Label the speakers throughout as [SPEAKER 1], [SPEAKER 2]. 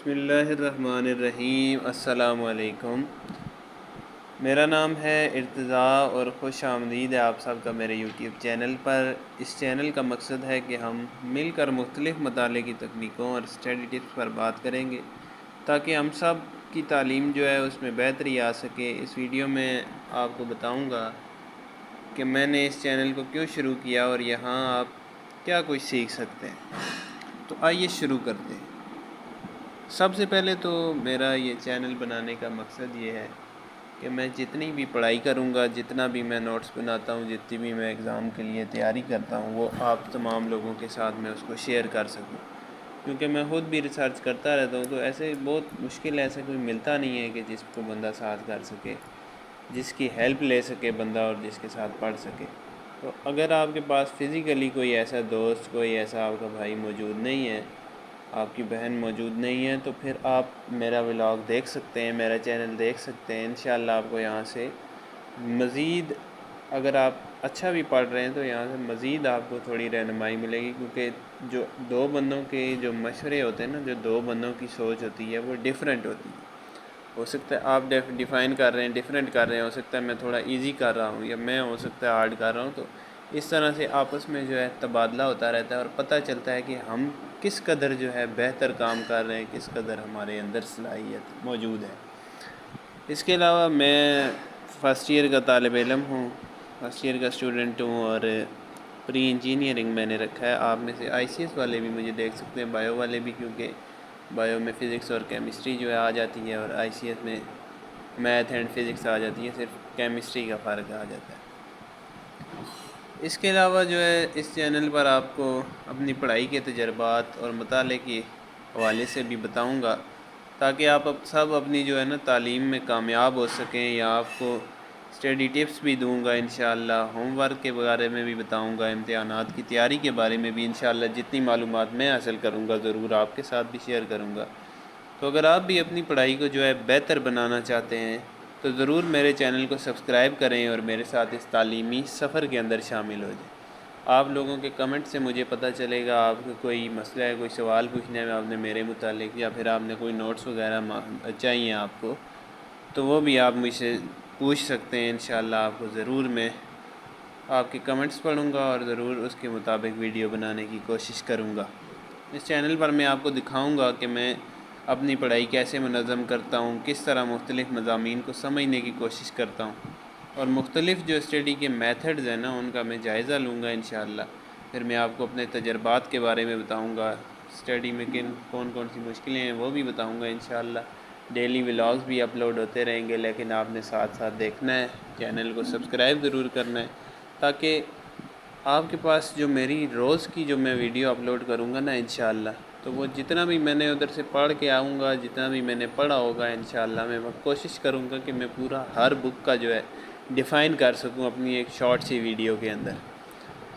[SPEAKER 1] بسم اللہ الرحمن الرحیم۔ السلام علیکم۔ میرا نام ہے ارتضیٰ اور خوش آمدید ہے آپ سب کا میرے یوٹیوب چینل پر۔ اس چینل کا مقصد ہے کہ ہم مل کر مختلف مطالعے کی تکنیکوں اور اسٹڈی ٹپس پر بات کریں گے تاکہ ہم سب کی تعلیم جو ہے اس میں بہتری آ سکے۔ اس ویڈیو میں آپ کو بتاؤں گا کہ میں نے اس چینل کو کیوں شروع کیا اور یہاں آپ کیا کچھ سیکھ سکتے ہیں۔ تو آئیے شروع کرتے ہیں۔ سب سے پہلے تو میرا یہ چینل بنانے کا مقصد یہ ہے کہ میں جتنی بھی پڑھائی کروں گا، جتنا بھی میں نوٹس بناتا ہوں، جتنی بھی میں ایگزام کے لیے تیاری کرتا ہوں، وہ آپ تمام لوگوں کے ساتھ میں اس کو شیئر کر سکوں، کیونکہ میں خود بھی ریسرچ کرتا رہتا ہوں۔ تو ایسے بہت مشکل ایسا کوئی ملتا نہیں ہے کہ جس کو بندہ ساتھ کر سکے، جس کی ہیلپ لے سکے بندہ اور جس کے ساتھ پڑھ سکے۔ تو اگر آپ کے پاس فزیکلی کوئی ایسا دوست، کوئی ایسا آپ کا بھائی موجود نہیں ہے، آپ کی بہن موجود نہیں ہے، تو پھر آپ میرا ولاگ دیکھ سکتے ہیں، میرا چینل دیکھ سکتے ہیں۔ انشاءاللہ آپ کو یہاں سے مزید، اگر آپ اچھا بھی پڑھ رہے ہیں تو یہاں سے مزید آپ کو تھوڑی رہنمائی ملے گی، کیونکہ جو دو بندوں کے جو مشورے ہوتے ہیں نا، جو دو بندوں کی سوچ ہوتی ہے وہ ڈیفرنٹ ہوتی ہے۔ ہو سکتا ہے آپ ڈیفائن کر رہے ہیں، ڈیفرنٹ کر رہے ہیں، ہو سکتا ہے میں تھوڑا ایزی کر رہا ہوں، یا میں ہو سکتا ہے ہارڈ کر رہا ہوں۔ تو اس طرح سے آپس میں جو ہے تبادلہ ہوتا رہتا ہے اور پتہ چلتا ہے کہ ہم کس قدر جو ہے بہتر کام کر رہے ہیں، کس قدر ہمارے اندر صلاحیت موجود ہے۔ اس کے علاوہ میں فرسٹ ایئر کا طالب علم ہوں، فرسٹ ایئر کا اسٹوڈنٹ ہوں، اور پری انجینئرنگ میں نے رکھا ہے۔ آپ میں سے آئی سی ایس والے بھی مجھے دیکھ سکتے ہیں، بایو والے بھی، کیونکہ بایو میں فزکس اور کیمسٹری جو ہے آ جاتی ہے، اور آئی سی ایس میں میتھ اینڈ فزکس آ جاتی ہے، صرف کیمسٹری کا فرق آ جاتا ہے۔ اس کے علاوہ جو ہے اس چینل پر آپ کو اپنی پڑھائی کے تجربات اور مطالعے کے حوالے سے بھی بتاؤں گا، تاکہ آپ سب اپنی جو ہے نا تعلیم میں کامیاب ہو سکیں، یا آپ کو اسٹڈی ٹپس بھی دوں گا انشاءاللہ، ہوم ورک کے بارے میں بھی بتاؤں گا، امتحانات کی تیاری کے بارے میں بھی انشاءاللہ جتنی معلومات میں حاصل کروں گا ضرور آپ کے ساتھ بھی شیئر کروں گا۔ تو اگر آپ بھی اپنی پڑھائی کو جو ہے بہتر بنانا چاہتے ہیں تو ضرور میرے چینل کو سبسکرائب کریں اور میرے ساتھ اس تعلیمی سفر کے اندر شامل ہو جائیں۔ آپ لوگوں کے کمنٹ سے مجھے پتہ چلے گا، آپ کو کوئی مسئلہ ہے، کوئی سوال پوچھنا ہے آپ نے میرے متعلق، یا پھر آپ نے کوئی نوٹس وغیرہ چاہیے آپ کو، تو وہ بھی آپ مجھ سے پوچھ سکتے ہیں۔ انشاءاللہ آپ کو ضرور میں آپ کے کمنٹس پڑھوں گا اور ضرور اس کے مطابق ویڈیو بنانے کی کوشش کروں گا۔ اس چینل پر میں آپ کو دکھاؤں گا کہ میں اپنی پڑھائی کیسے منظم کرتا ہوں، کس طرح مختلف مضامین کو سمجھنے کی کوشش کرتا ہوں، اور مختلف جو اسٹڈی کے میتھڈز ہیں نا ان کا میں جائزہ لوں گا انشاءاللہ۔ پھر میں آپ کو اپنے تجربات کے بارے میں بتاؤں گا، اسٹڈی میں کون کون سی مشکلیں ہیں وہ بھی بتاؤں گا انشاءاللہ۔ ڈیلی ولاگز بھی اپلوڈ ہوتے رہیں گے، لیکن آپ نے ساتھ ساتھ دیکھنا ہے، چینل کو سبسکرائب ضرور کرنا ہے، تاکہ آپ کے پاس جو میری روز کی جو میں ویڈیو اپلوڈ کروں گا نا انشاءاللہ، تو وہ جتنا بھی میں نے ادھر سے پڑھ کے آؤں گا، جتنا بھی میں نے پڑھا ہوگا انشاءاللہ، میں کوشش کروں گا کہ میں پورا ہر بک کا جو ہے ڈیفائن کر سکوں اپنی ایک شارٹ سی ویڈیو کے اندر۔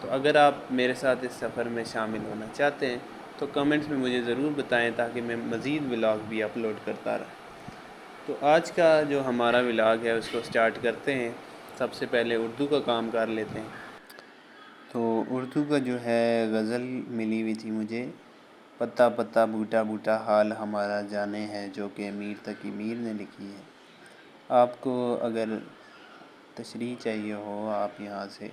[SPEAKER 1] تو اگر آپ میرے ساتھ اس سفر میں شامل ہونا چاہتے ہیں تو کمنٹس میں مجھے ضرور بتائیں، تاکہ میں مزید ولاگ بھی اپلوڈ کرتا رہا۔ تو آج کا جو ہمارا ولاگ ہے اس کو سٹارٹ کرتے ہیں۔ سب سے پہلے اردو کا کام کر لیتے ہیں۔ تو اردو کا جو ہے غزل ملی ہوئی تھی مجھے، پتا پتا بوٹا بوٹا حال ہمارا جانے ہے، جو کہ میر تقی میر نے لکھی ہے۔ آپ کو اگر تشریح چاہیے ہو، آپ یہاں سے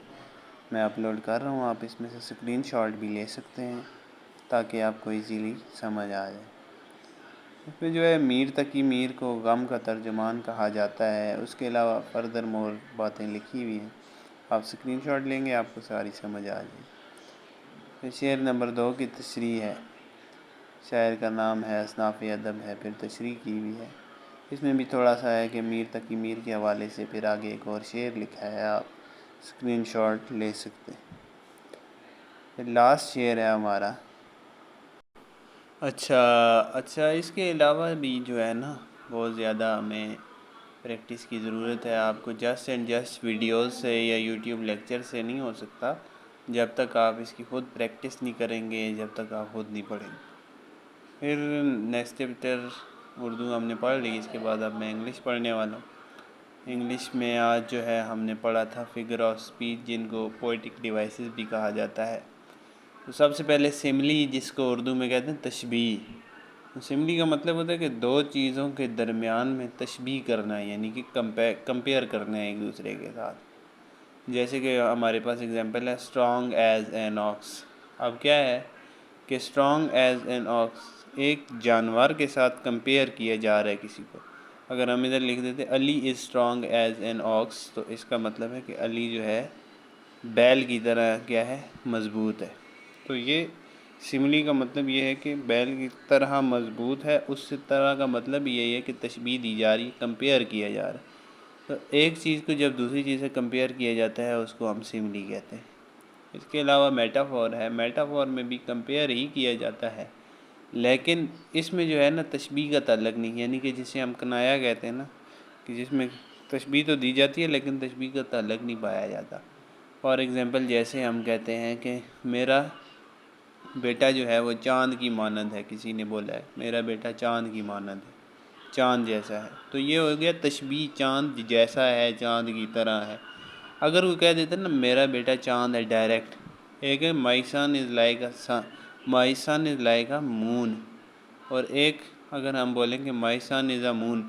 [SPEAKER 1] میں اپلوڈ کر رہا ہوں، آپ اس میں سے اسکرین شاٹ بھی لے سکتے ہیں تاکہ آپ کو ایزیلی سمجھ آ جائے۔ اس میں جو ہے میر تقی میر کو غم کا ترجمان کہا جاتا ہے، اس کے علاوہ فردر مور باتیں لکھی ہوئی ہیں، آپ اسکرین شاٹ لیں گے آپ کو ساری سمجھ آ جائے۔ پھر شعر نمبر 2 کی تشریح ہے، شاعر کا نام ہے، اصناف ادب ہے، پھر تشریح کی ہوئی ہے۔ اس میں بھی تھوڑا سا ہے کہ میر تقی میر کے حوالے سے پھر آگے ایک اور شعر لکھا ہے، آپ اسکرین شاٹ لے سکتے ہیں۔ پھر لاسٹ شعر ہے ہمارا۔ اچھا اس کے علاوہ بھی جو ہے نا بہت زیادہ ہمیں پریکٹس کی ضرورت ہے۔ آپ کو جسٹ اینڈ جسٹ ویڈیوز سے یا یوٹیوب لیکچر سے نہیں ہو سکتا، جب تک آپ اس کی خود پریکٹس نہیں کریں گے، جب تک آپ خود نہیں پڑھیں گے۔ پھر نیکسٹ چیپٹر اردو ہم نے پڑھ لی، اس کے بعد اب میں انگلش پڑھنے والا ہوں۔ انگلش میں آج جو ہے ہم نے پڑھا تھا فگر آف اسپیچ، جن کو پوئٹک ڈیوائسز بھی کہا جاتا ہے۔ تو سب سے پہلے سملی، جس کو اردو میں کہتے ہیں تشبیہ، سملی کا مطلب ہوتا ہے کہ دو چیزوں کے درمیان میں تشبیہ کرنا ہے، یعنی کہ کمپیئر کرنا ہے ایک دوسرے کے ساتھ۔ جیسے کہ ہمارے پاس اگزامپل ہے اسٹرانگ ایز این آکس۔ اب کیا ہے کہ اسٹرانگ ایز این آکس ایک جانور کے ساتھ کمپیئر کیا جا رہا ہے کسی کو۔ اگر ہم ادھر لکھ دیتے علی از اسٹرانگ ایز این آکس، تو اس کا مطلب ہے کہ علی جو ہے بیل کی طرح کیا ہے، مضبوط ہے۔ تو یہ سملی کا مطلب یہ ہے کہ بیل کی طرح مضبوط ہے، اس طرح کا مطلب یہی ہے کہ تشبیہ دی جا رہی، کمپیئر کیا جا رہا ہے۔ تو ایک چیز کو جب دوسری چیز سے کمپیئر کیا جاتا ہے اس کو ہم سملی کہتے ہیں۔ اس کے علاوہ میٹافور ہے، میٹافور میں بھی کمپیئر ہی کیا جاتا ہے، لیکن اس میں جو ہے نا تشبیہ کا تعلق نہیں، یعنی کہ جسے ہم کنایا کہتے ہیں نا، کہ جس میں تشبیہ تو دی جاتی ہے لیکن تشبیہ کا تعلق نہیں پایا جاتا۔ فار ایگزامپل جیسے ہم کہتے ہیں کہ میرا بیٹا جو ہے وہ چاند کی مانند ہے، کسی نے بولا ہے میرا بیٹا چاند کی مانند ہے، چاند جیسا ہے، تو یہ ہو گیا تشبیہ، چاند جیسا ہے، چاند کی طرح ہے۔ اگر وہ کہہ دیتے نا میرا بیٹا چاند ہے ڈائریکٹ، ایک ہے مائی سن is like my sun is like a مون، اور ایک اگر ہم بولیں کہ مائی سن از اے مون،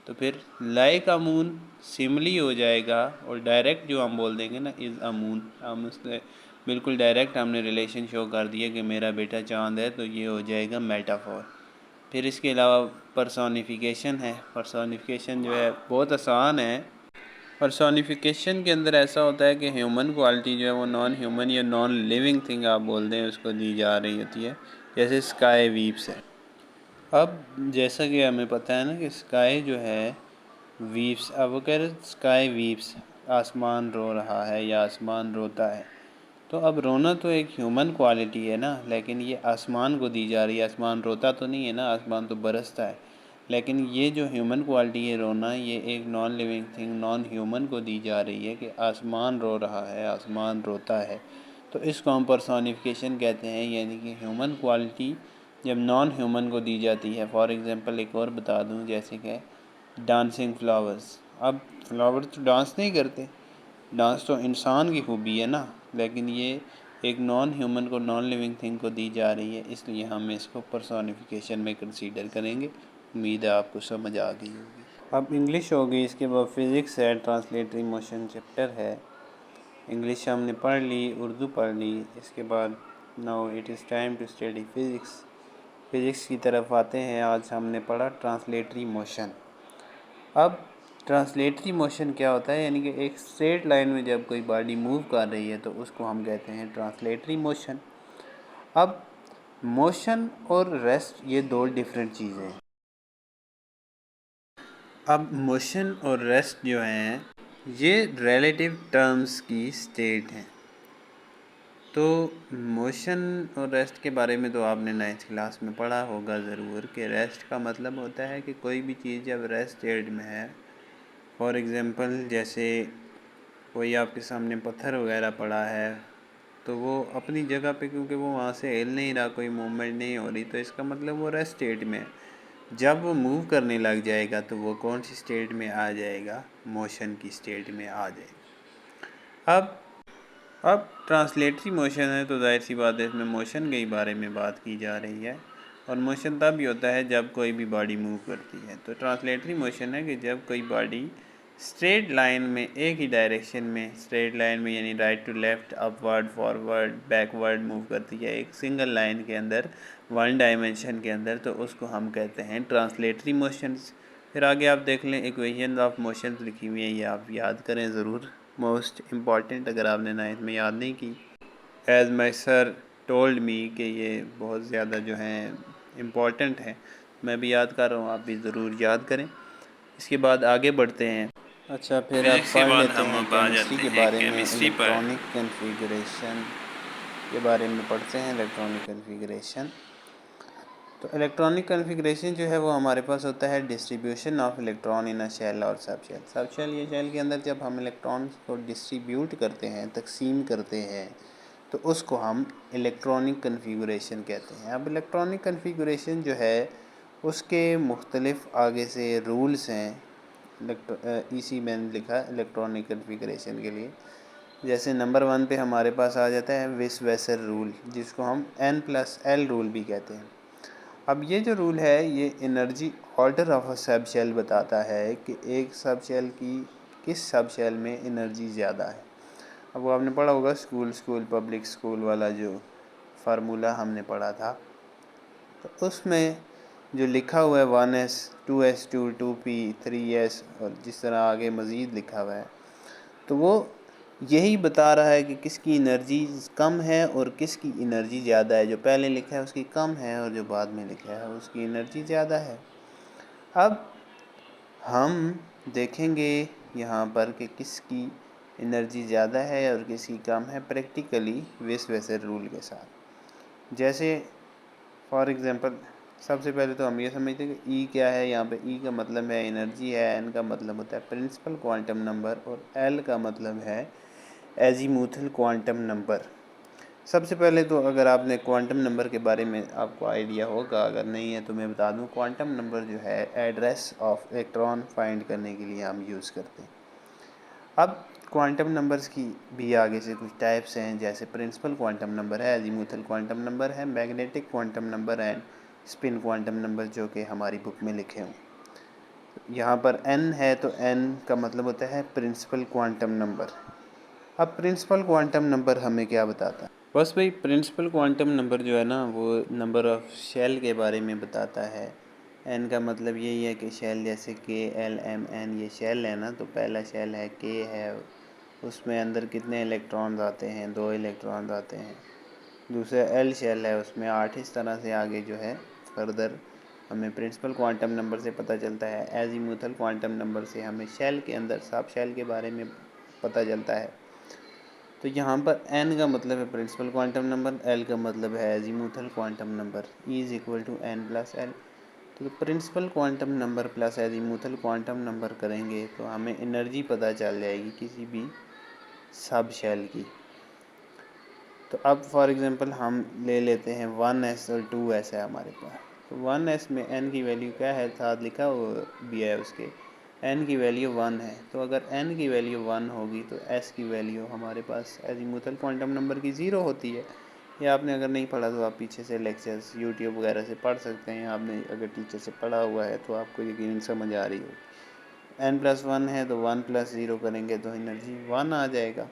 [SPEAKER 1] تو پھر لائک اے مون سملی ہو جائے گا، اور ڈائریکٹ جو ہم بول دیں گے نا از اے مون، ہم اس سے بالکل ڈائریکٹ ہم نے ریلیشن شو کر دیا کہ میرا بیٹا چاند ہے، تو یہ ہو جائے گا میٹافور۔ پھر اس کے علاوہ پرسونیفیکیشن ہے۔ پرسونیفیکیشن جو ہے بہت آسان ہے۔ پرسونیفیکیشن کے اندر ایسا ہوتا ہے کہ ہیومن کوالٹی جو ہے وہ نان ہیومن یا نان لیونگ تھنگ آپ بول دیں اس کو دی جا رہی ہوتی ہے، جیسے اسکائی ویپس ہے۔ اب جیسا کہ ہمیں پتہ ہے نا کہ اسکائی جو ہے ویپس، اب وہ کہہ رہے اسکائی ویپس، آسمان رو رہا ہے یا آسمان روتا ہے، تو اب رونا تو ایک ہیومن کوالٹی ہے نا، لیکن یہ آسمان کو دی جا رہی ہے۔ آسمان روتا تو نہیں ہے نا، آسمان تو برستا ہے، لیکن یہ جو ہیومن کوالٹی ہے رونا، یہ ایک non living thing, non human کو دی جا رہی ہے کہ آسمان رو رہا ہے، آسمان روتا ہے، تو اس کو ہم پرسونیفیکیشن کہتے ہیں، یعنی کہ ہیومن کوالٹی جب نان ہیومن کو دی جاتی ہے۔ فار ایگزامپل ایک اور بتا دوں، جیسے کہ ڈانسنگ فلاورز۔ اب فلاور تو ڈانس نہیں کرتے، ڈانس تو انسان کی خوبی ہے نا، لیکن یہ ایک نان ہیومن کو، نان لیونگ تھنگ کو دی جا رہی ہے، اس لیے ہم اس کو پرسونیفیکیشن میں کنسیڈر کریں گے۔ امید ہے آپ کو سمجھ آ گئی ہوگی۔ اب انگلش ہوگی، اس کے بعد فزکس ہے، ٹرانسلیٹری موشن چیپٹر ہے۔ انگلش ہم نے پڑھ لی، اردو پڑھ لی، اس کے بعد now it is time to study physics. Physics کی طرف آتے ہیں۔ آج ہم نے پڑھا ٹرانسلیٹری موشن۔ اب ٹرانسلیٹری موشن کیا ہوتا ہے، یعنی کہ ایک اسٹریٹ لائن میں جب کوئی باڈی موو کر رہی ہے تو اس کو ہم کہتے ہیں ٹرانسلیٹری موشن۔ اب موشن اور ریسٹ یہ دو ڈیفرنٹ چیزیں ہیں۔ اب موشن اور ریسٹ جو ہیں یہ ریلیٹیو ٹرمز کی اسٹیٹ ہیں۔ تو موشن اور ریسٹ کے بارے میں تو آپ نے 9th کلاس میں پڑھا ہوگا ضرور، کہ ریسٹ کا مطلب ہوتا ہے کہ کوئی بھی چیز جب ریسٹ اسٹیٹ میں ہے، فار ایگزامپل جیسے کوئی آپ کے سامنے پتھر وغیرہ پڑا ہے تو وہ اپنی جگہ پہ، کیونکہ وہ وہاں سے ہل نہیں رہا، کوئی موومنٹ نہیں ہو رہی، تو اس کا مطلب وہ ریسٹ اسٹیٹ میں ہے۔ جب وہ موو کرنے لگ جائے گا تو وہ کون سی اسٹیٹ میں آ جائے گا؟ موشن کی اسٹیٹ میں آ جائے گا۔ اب ٹرانسلیٹری موشن ہے تو ظاہر سی بات ہے اس میں موشن کے بارے میں بات کی جا رہی ہے، اور موشن تب بھی ہوتا ہے جب کوئی بھی باڈی موو کرتی ہے۔ تو ٹرانسلیٹری موشن ہے کہ جب کوئی باڈی اسٹریٹ لائن میں، ایک ہی ڈائریکشن میں، اسٹریٹ لائن میں یعنی right to left, upward, forward, backward move کرتی ہے ایک سنگل لائن کے اندر، ون ڈائمنشن کے اندر، تو اس کو ہم کہتے ہیں ٹرانسلیٹری موشنز۔ پھر آگے آپ دیکھ لیں ایکویشنز آف موشنز لکھی ہوئی ہیں، یہ آپ یاد کریں ضرور، موسٹ امپورٹنٹ اگر آپ نے 9th میں یاد نہیں کی۔ As my sir told me کہ یہ بہت زیادہ جو ہیں امپورٹنٹ ہیں، میں بھی یاد کر رہا ہوں، آپ بھی ضرور یاد کریں۔ اس کے بعد آگے بڑھتے ہیں۔ اچھا پھر آپ پڑھ لیتے ہیں کیمسٹری کے بارے میں، الیکٹرانک کنفیگریشن کے بارے میں پڑھتے ہیں۔ الیکٹرانک کنفیگریشن، تو الیکٹرانک کنفیگریشن جو ہے وہ ہمارے پاس ہوتا ہے distribution of electron in a shell اور سب شیل۔ سب شیل یا شیل کے اندر جب ہم الیکٹرانس کو ڈسٹریبیوٹ کرتے ہیں، تقسیم کرتے ہیں، تو اس کو ہم الیکٹرانک کنفیگریشن کہتے ہیں۔ اب الیکٹرانک کنفیگریشن جو ہے اس کے مختلف آگے سے رولز ہیں، اسی میں نے لکھا ہے الیکٹرانک کنفیگریشن کے لیے۔ جیسے نمبر 1 پہ ہمارے پاس آ جاتا ہے وس ویسر رول، جس کو ہم N+L رول بھی کہتے ہیں۔ اب یہ جو رول ہے یہ energy order of a sub shell بتاتا ہے کہ ایک سب شیل کی کس سب شیل میں انرجی زیادہ ہے۔ اب وہ آپ نے پڑھا ہوگا اسکول پبلک اسکول والا جو فارمولہ ہم نے پڑھا تھا، تو اس میں جو لکھا ہوا ہے 1s 2s2 2p 3s اور جس طرح آگے مزید لکھا ہوا ہے، تو وہ یہی بتا رہا ہے کہ کس کی انرجی کم ہے اور کس کی انرجی زیادہ ہے۔ جو پہلے لکھا ہے اس کی کم ہے اور جو بعد میں لکھا ہے اس کی انرجی زیادہ ہے۔ اب ہم دیکھیں گے یہاں پر کہ کس کی انرجی زیادہ ہے اور کس کی کم ہے پریکٹیکلی ویس ویسے رول کے ساتھ۔ جیسے فار ایگزامپل سب سے پہلے تو ہم یہ سمجھتے ہیں کہ ای کیا ہے۔ یہاں پہ ای کا مطلب ہے انرجی ہے، این کا مطلب ہوتا ہے پرنسپل کوانٹم نمبر اور ایل کا مطلب ہے ایزیموتھل کوانٹم نمبر۔ سب سے پہلے تو اگر آپ نے کوانٹم نمبر کے بارے میں آپ کو آئیڈیا ہوگا، اگر نہیں ہے تو میں بتا دوں، کوانٹم نمبر جو ہے ایڈریس آف الیکٹران فائنڈ کرنے کے لیے ہم یوز کرتے ہیں۔ اب کوانٹم نمبرز کی بھی آگے سے کچھ ٹائپس ہیں، جیسے پرنسپل کوانٹم نمبر ہے، ایزیموتھل کوانٹم نمبر ہے، میگنیٹک کوانٹم نمبر ہے، اسپن کوانٹم نمبر، جو کہ ہماری بک میں لکھے ہوں۔ یہاں پر n ہے تو n کا مطلب ہوتا ہے پرنسپل کوانٹم نمبر۔ اب پرنسپل کوانٹم نمبر ہمیں کیا بتاتا ہے؟ بس بھائی پرنسپل کوانٹم نمبر جو ہے نا وہ نمبر آف شیل کے بارے میں بتاتا ہے۔ n کا مطلب یہی ہے کہ شیل جیسے k l m n یہ شیل ہے نا، تو پہلا شیل ہے k ہے، اس میں اندر کتنے الیکٹرانز آتے ہیں؟ 2 الیکٹرانز آتے ہیں۔ دوسرا ایل شیل ہے، اس میں 8۔ اس طرح سے آگے جو ہے فردر ہمیں پرنسپل کوانٹم نمبر سے پتہ چلتا ہے۔ ایزیموتھل کوانٹم نمبر سے ہمیں شیل کے اندر سب شیل کے بارے میں پتہ چلتا ہے۔ تو یہاں پر n کا مطلب ہے پرنسپل کوانٹم نمبر، l کا مطلب ہے azimuthal quantum number, E=n + l۔ تو principal quantum number plus azimuthal quantum number کریں گے تو ہمیں انرجی پتہ چل جائے گی کسی بھی سب شیل کی۔ تو اب فار ایگزامپل ہم لے لیتے ہیں 1s اور 2s ہے ہمارے پاس۔ تو 1s میں n کی ویلیو کیا ہے؟ ساتھ لکھا وہ بھی ہے اس کے، n کی ویلیو 1 ہے۔ تو اگر n کی ویلیو 1 ہوگی تو s کی ویلیو ہمارے پاس ایزیموتھل کوانٹم نمبر کی 0 ہوتی ہے۔ یہ آپ نے اگر نہیں پڑھا تو آپ پیچھے سے لیکچرز یوٹیوب وغیرہ سے پڑھ سکتے ہیں۔ آپ نے اگر ٹیچر سے پڑھا ہوا ہے تو آپ کو یقیناً سمجھ آ رہی ہوگی۔ n+1 ہے تو 1+0 کریں گے تو انرجی 1 آ جائے گا۔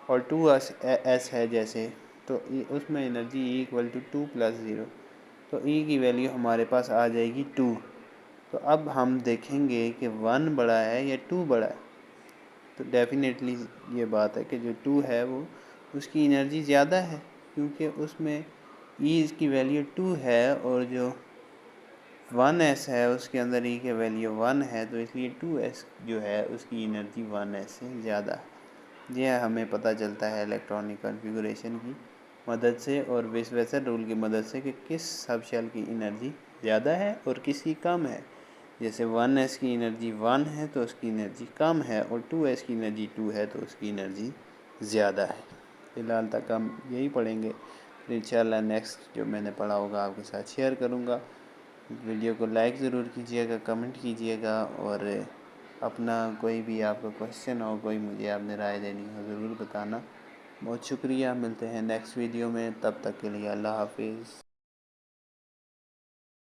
[SPEAKER 1] اور 2s ہے جیسے، تو اس میں انرجی E=2 + 0، تو E کی ویلیو ہمارے پاس آ جائے گی 2۔ تو اب ہم دیکھیں گے کہ 1 بڑا ہے یا 2 بڑا ہے۔ تو ڈیفینیٹلی یہ بات ہے کہ جو 2 ہے وہ اس کی انرجی زیادہ ہے، کیونکہ اس میں اس کی ویلیو 2 ہے، اور جو 1s ہے اس کے اندر کی ویلیو 1 ہے، تو اس لیے 2s جو ہے اس کی انرجی 1s سے زیادہ ہے۔ یہ ہمیں پتہ چلتا ہے الیکٹرانک کنفیگریشن کی مدد سے اور ویس ویسر رول کی مدد سے کہ کس سب شیل کی انرجی زیادہ ہے اور کس کی کم ہے۔ جیسے 1s کی انرجی 1 ہے تو اس کی انرجی کم ہے، اور 2s کی انرجی 2 ہے تو اس کی انرجی زیادہ ہے۔ فی الحال تک ہم یہی پڑھیں گے، پھر انشاءاللہ نیکسٹ جو میں نے پڑھا ہوگا آپ کے ساتھ شیئر کروں گا۔ ویڈیو کو لائک ضرور کیجیے گا، کمنٹ کیجیے گا، اور اپنا کوئی بھی آپ کا کوشچن ہو، کوئی مجھے آپ نے رائے دینی ہو ضرور بتانا۔ بہت شکریہ، ملتے ہیں نیکسٹ ویڈیو میں، تب تک کے لیے اللہ حافظ۔